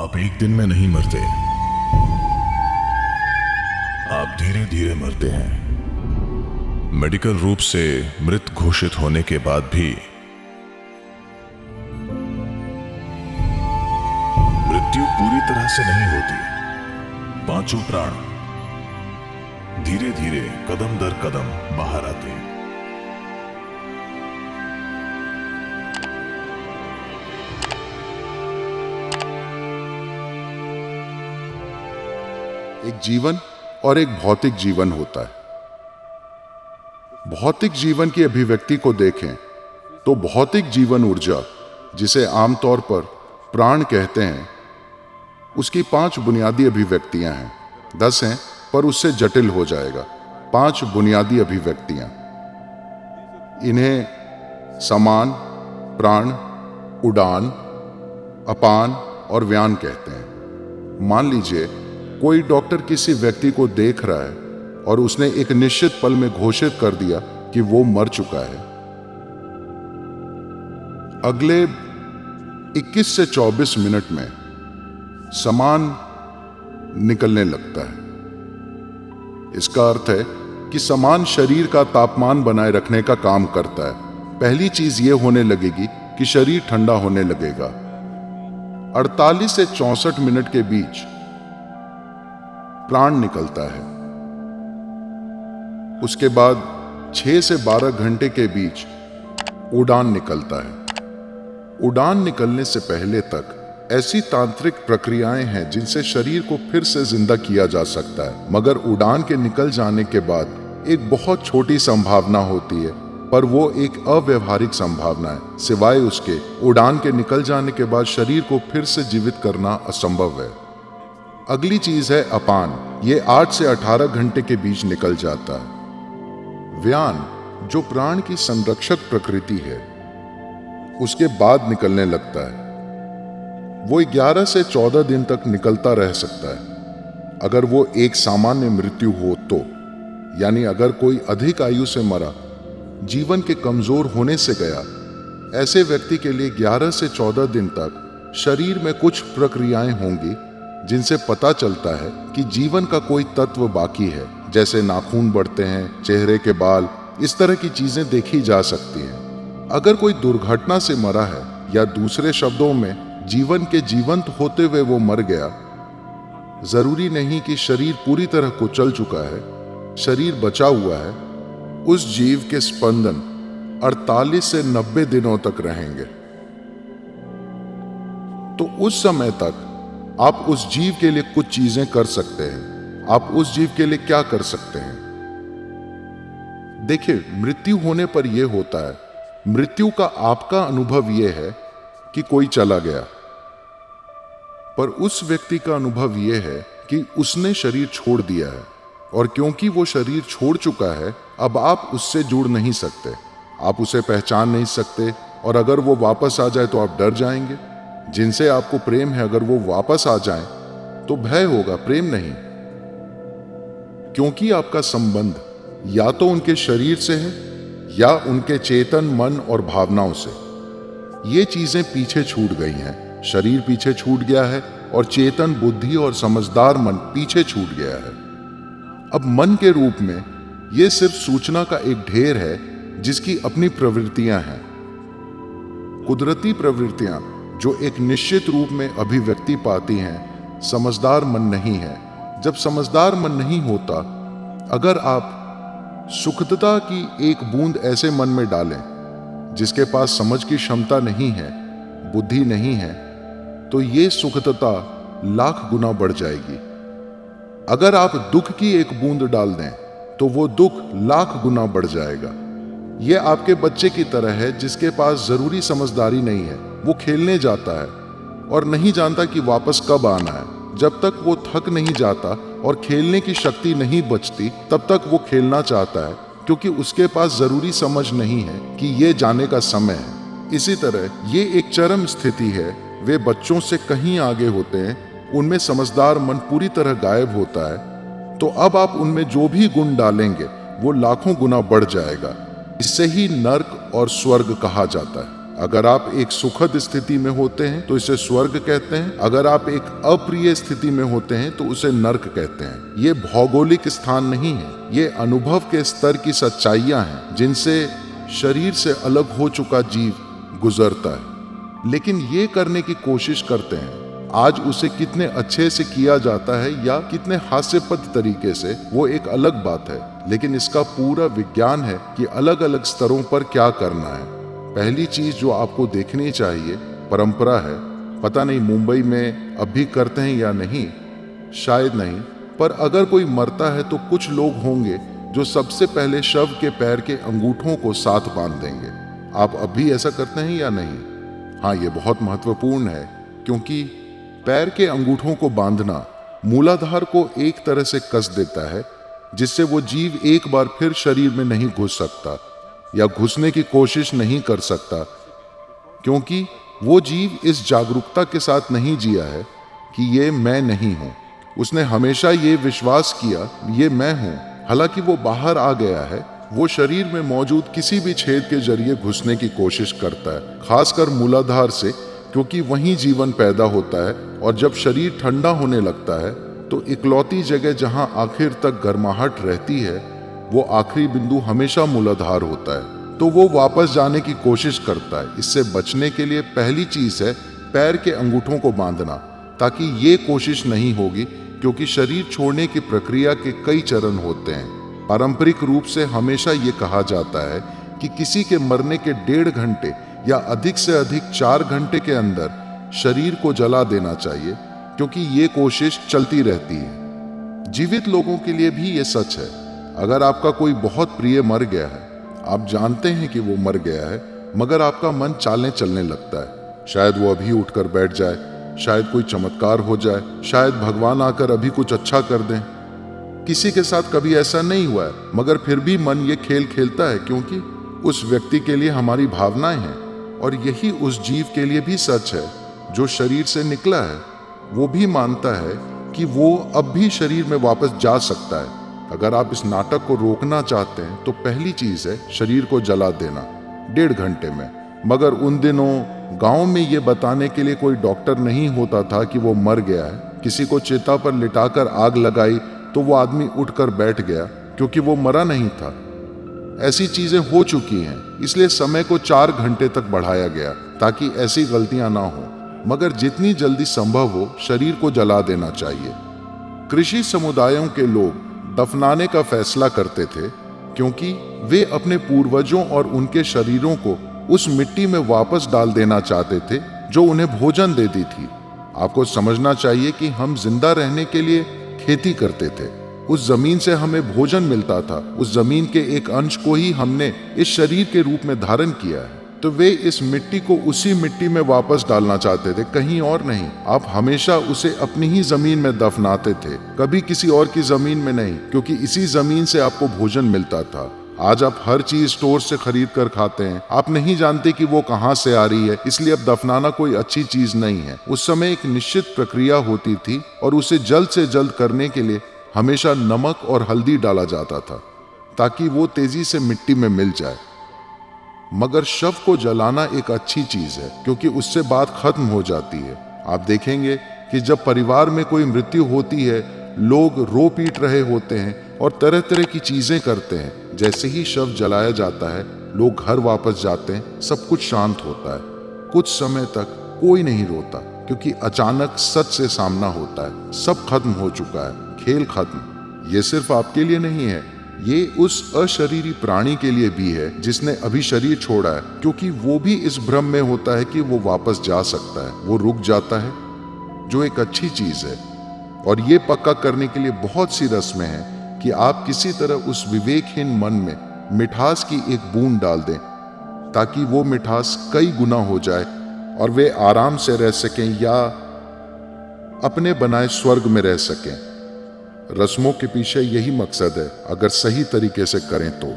आप एक दिन में नहीं मरते, आप धीरे धीरे मरते हैं। मेडिकल रूप से मृत घोषित होने के बाद भी मृत्यु पूरी तरह से नहीं होती। पांचों प्राण धीरे धीरे कदम दर कदम बाहर आते हैं। एक जीवन और एक भौतिक जीवन होता है। भौतिक जीवन की अभिव्यक्ति को देखें तो भौतिक जीवन ऊर्जा, जिसे आमतौर पर प्राण कहते हैं, उसकी 5 बुनियादी अभिव्यक्तियां हैं। 10 हैं पर उससे जटिल हो जाएगा। 5 बुनियादी अभिव्यक्तियां, इन्हें समान, प्राण, उड़ान, अपान और व्यान कहते हैं। मान लीजिए कोई डॉक्टर किसी व्यक्ति को देख रहा है और उसने एक निश्चित पल में घोषित कर दिया कि वो मर चुका है। अगले 21 से 24 मिनट में समान निकलने लगता है। इसका अर्थ है कि समान शरीर का तापमान बनाए रखने का काम करता है। पहली चीज ये होने लगेगी कि शरीर ठंडा होने लगेगा। 48 से 64 मिनट के बीच प्राण निकलता है। उसके बाद 6 से 12 घंटे के बीच उड़ान निकलता है। उड़ान निकलने से पहले तक ऐसी तांत्रिक प्रक्रियाएं हैं जिनसे शरीर को फिर से जिंदा किया जा सकता है, मगर उड़ान के निकल जाने के बाद एक बहुत छोटी संभावना होती है, पर वो एक अव्यवहारिक संभावना है। सिवाय उसके उड़ान के निकल जाने के बाद शरीर को फिर से जीवित करना असंभव है। अगली चीज है अपान। ये 8 से 18 घंटे के बीच निकल जाता है। व्यान, जो प्राण की संरक्षक प्रकृति है, उसके बाद निकलने लगता है। वो 11 से 14 दिन तक निकलता रह सकता है। अगर वो एक सामान्य मृत्यु हो तो, यानी अगर कोई अधिक आयु से मरा, जीवन के कमजोर होने से गया, ऐसे व्यक्ति के लिए 11 से 14 दिन तक शरीर में कुछ प्रक्रियाएं होंगी जिनसे पता चलता है कि जीवन का कोई तत्व बाकी है। जैसे नाखून बढ़ते हैं, चेहरे के बाल, इस तरह की चीजें देखी जा सकती हैं। अगर कोई दुर्घटना से मरा है, या दूसरे शब्दों में जीवन के जीवंत होते हुए वो मर गया, जरूरी नहीं कि शरीर पूरी तरह कुचल चुका है, शरीर बचा हुआ है, उस जीव के स्पंदन 48 से 90 दिनों तक रहेंगे। तो उस समय तक आप उस जीव के लिए कुछ चीजें कर सकते हैं। आप उस जीव के लिए क्या कर सकते हैं? देखिए, मृत्यु होने पर यह होता है, मृत्यु का आपका अनुभव यह है कि कोई चला गया, पर उस व्यक्ति का अनुभव यह है कि उसने शरीर छोड़ दिया है, और क्योंकि वो शरीर छोड़ चुका है, अब आप उससे जुड़ नहीं सकते, आप उसे पहचान नहीं सकते, और अगर वो वापस आ जाए तो आप डर जाएंगे। जिनसे आपको प्रेम है, अगर वो वापस आ जाएं तो भय होगा, प्रेम नहीं, क्योंकि आपका संबंध या तो उनके शरीर से है या उनके चेतन, मन और भावनाओं से। ये चीजें पीछे छूट गई हैं। शरीर पीछे छूट गया है और चेतन, बुद्धि और समझदार मन पीछे छूट गया है। अब मन के रूप में ये सिर्फ सूचना का एक ढेर है जिसकी अपनी प्रवृत्तियां हैं। कुदरती प्रवृत्तियां जो एक निश्चित रूप में अभिव्यक्ति पाती हैं, समझदार मन नहीं है। जब समझदार मन नहीं होता, अगर आप सुखदता की एक बूंद ऐसे मन में डालें जिसके पास समझ की क्षमता नहीं है, बुद्धि नहीं है, तो ये सुखदता लाख गुना बढ़ जाएगी। अगर आप दुख की एक बूंद डाल दें तो वो दुख लाख गुना बढ़ जाएगा। ये आपके बच्चे की तरह है जिसके पास जरूरी समझदारी नहीं है। वो खेलने जाता है और नहीं जानता कि वापस कब आना है। जब तक वो थक नहीं जाता और खेलने की शक्ति नहीं बचती, तब तक वो खेलना चाहता है, क्योंकि उसके पास जरूरी समझ नहीं है कि ये जाने का समय है। इसी तरह ये एक चरम स्थिति है। वे बच्चों से कहीं आगे होते हैं, उनमें समझदार मन पूरी तरह गायब होता है। तो अब आप उनमें जो भी गुण डालेंगे वो लाखों गुना बढ़ जाएगा। इसे ही नर्क और स्वर्ग कहा जाता है। अगर आप एक सुखद स्थिति में होते हैं तो इसे स्वर्ग कहते हैं, अगर आप एक अप्रिय स्थिति में होते हैं तो उसे नर्क कहते हैं। ये भौगोलिक स्थान नहीं है, ये अनुभव के स्तर की सच्चाइयां हैं जिनसे शरीर से अलग हो चुका जीव गुजरता है। लेकिन ये करने की कोशिश करते हैं। आज उसे कितने अच्छे से किया जाता है या कितने हास्यपद तरीके से, वो एक अलग बात है, लेकिन इसका पूरा विज्ञान है कि अलग अलग स्तरों पर क्या करना है। पहली चीज जो आपको देखनी चाहिए परंपरा है। पता नहीं मुंबई में अब भी करते हैं या नहीं, शायद नहीं, पर अगर कोई मरता है तो कुछ लोग होंगे जो सबसे पहले शव के पैर के अंगूठों को साथ बांध देंगे। आप अब भी ऐसा करते हैं या नहीं? हाँ, ये बहुत महत्वपूर्ण है, क्योंकि पैर के अंगूठों को बांधना मूलाधार को एक तरह से कस देता है, जिससे वो जीव एक बार फिर शरीर में नहीं घुस सकता या घुसने की कोशिश नहीं कर सकता, क्योंकि वो जीव इस जागरूकता के साथ नहीं जिया है कि ये मैं नहीं हूं। उसने हमेशा ये विश्वास किया ये मैं हूं। हालांकि वो बाहर आ गया है, वो शरीर में मौजूद किसी भी छेद के जरिए घुसने की कोशिश करता है, खासकर मूलाधार से, क्योंकि वहीं जीवन पैदा होता है। और जब शरीर ठंडा होने लगता है तो इकलौती जगह जहां आखिर तक गर्माहट रहती है, वो आखिरी बिंदु हमेशा मूलाधार होता है। तो वो वापस जाने की कोशिश करता है। इससे बचने के लिए पहली चीज है पैर के अंगूठों को बांधना, ताकि ये कोशिश नहीं होगी, क्योंकि शरीर छोड़ने की प्रक्रिया के कई चरण होते हैं। पारंपरिक रूप से हमेशा ये कहा जाता है कि किसी के मरने के 1.5 घंटे या अधिक से अधिक 4 घंटे के अंदर शरीर को जला देना चाहिए, क्योंकि ये कोशिश चलती रहती है। जीवित लोगों के लिए भी ये सच है। अगर आपका कोई बहुत प्रिय मर गया है, आप जानते हैं कि वो मर गया है, मगर आपका मन चालने चलने लगता है। शायद वो अभी उठकर बैठ जाए, शायद कोई चमत्कार हो जाए, शायद भगवान आकर अभी कुछ अच्छा कर दें। किसी के साथ कभी ऐसा नहीं हुआ है, मगर फिर भी मन ये खेल खेलता है, क्योंकि उस व्यक्ति के लिए हमारी भावनाएं हैं। और यही उस जीव के लिए भी सच है जो शरीर से निकला है। वो भी मानता है कि वो अब भी शरीर में वापस जा सकता है। अगर आप इस नाटक को रोकना चाहते हैं तो पहली चीज है शरीर को जला देना 1.5 घंटे में। मगर उन दिनों गांव में ये बताने के लिए कोई डॉक्टर नहीं होता था कि वो मर गया है। किसी को चिता पर लिटाकर आग लगाई तो वो आदमी उठकर बैठ गया, क्योंकि वो मरा नहीं था। ऐसी चीजें हो चुकी हैं, इसलिए समय को 4 घंटे तक बढ़ाया गया ताकि ऐसी गलतियां ना हो। मगर जितनी जल्दी संभव हो शरीर को जला देना चाहिए। कृषि समुदायों के लोग दफनाने का फैसला करते थे, क्योंकि वे अपने पूर्वजों और उनके शरीरों को उस मिट्टी में वापस डाल देना चाहते थे जो उन्हें भोजन देती थी। आपको समझना चाहिए कि हम जिंदा रहने के लिए खेती करते थे। उस जमीन से हमें भोजन मिलता था। उस जमीन के एक अंश को ही हमने इस शरीर के रूप में धारण किया है। तो वे इस मिट्टी को उसी मिट्टी में वापस डालना चाहते थे, कहीं और नहीं। आप हमेशा उसे अपनी ही जमीन में दफनाते थे, कभी किसी और की जमीन में नहीं, क्योंकि इसी जमीन से आपको भोजन मिलता था। आज आप हर चीज स्टोर से खरीद कर खाते हैं। आप नहीं जानते कि वो कहाँ से आ रही है, इसलिए अब दफनाना कोई अच्छी चीज नहीं है। उस समय एक निश्चित प्रक्रिया होती थी और उसे जल्द से जल्द करने के लिए हमेशा नमक और हल्दी डाला जाता था, ताकि वो तेजी से मिट्टी में मिल जाए। मगर शव को जलाना एक अच्छी चीज है, क्योंकि उससे बात खत्म हो जाती है। आप देखेंगे कि जब परिवार में कोई मृत्यु होती है, लोग रो पीट रहे होते हैं और तरह तरह की चीजें करते हैं। जैसे ही शव जलाया जाता है, लोग घर वापस जाते हैं, सब कुछ शांत होता है। कुछ समय तक कोई नहीं रोता, क्योंकि अचानक सच से सामना होता है। सब खत्म हो चुका है, खेल खत्म। ये सिर्फ आपके लिए नहीं है, ये उस अशरीरी प्राणी के लिए भी है जिसने अभी शरीर छोड़ा है, क्योंकि वो भी इस भ्रम में होता है कि वो वापस जा सकता है। वो रुक जाता है, जो एक अच्छी चीज है। और ये पक्का करने के लिए बहुत सी रस्में हैं कि आप किसी तरह उस विवेकहीन मन में मिठास की एक बूंद डाल दें, ताकि वो मिठास कई गुना हो जाए और वे आराम से रह सकें या अपने बनाए स्वर्ग में रह सकें। रस्मों के पीछे यही मकसद है, अगर सही तरीके से करें तो।